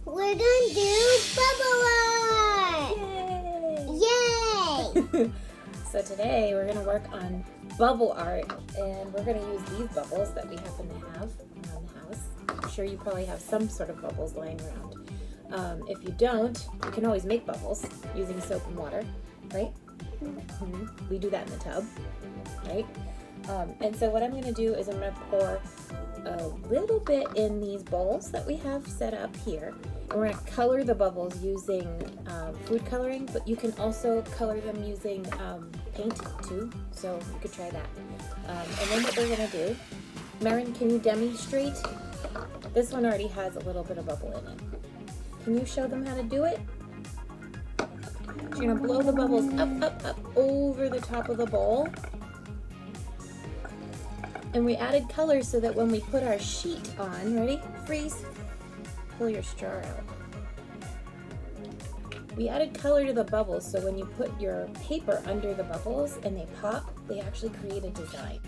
We're gonna do bubble art! Yay! So today we're gonna work on bubble art, and we're gonna use these bubbles that we happen to have around the house. I'm sure you probably have some sort of bubbles lying around. If you don't, you can always make bubbles using soap and water, right? Mm-hmm. We do that in the tub, right? And so what I'm gonna do is I'm gonna pour a little bit in these bowls that we have set up here. And we're going to color the bubbles using food coloring, but you can also color them using paint too, so you could try that. And then what we're going to do, Marin, can you demonstrate? This one already has a little bit of bubble in it. Can you show them how to do it? So you're going to blow the bubbles up, up, up over the top of the bowl. And we added colors so that when we put our sheet on, ready? Freeze. Pull your straw out. We added color to the bubbles so when you put your paper under the bubbles and they pop, they actually create a design.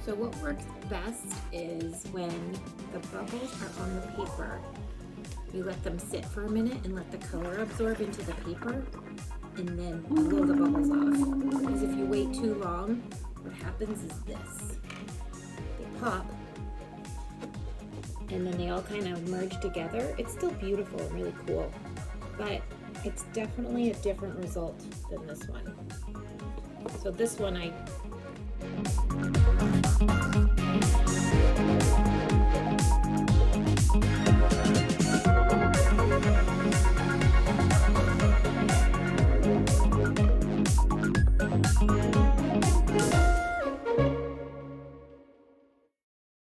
So what works best is when the bubbles are on the paper, you let them sit for a minute and let the color absorb into the paper and then blow the bubbles off. Because if you wait too long, what happens is this. They pop and then they all kind of merge together. It's still beautiful and really cool, but it's definitely a different result than this one. So this one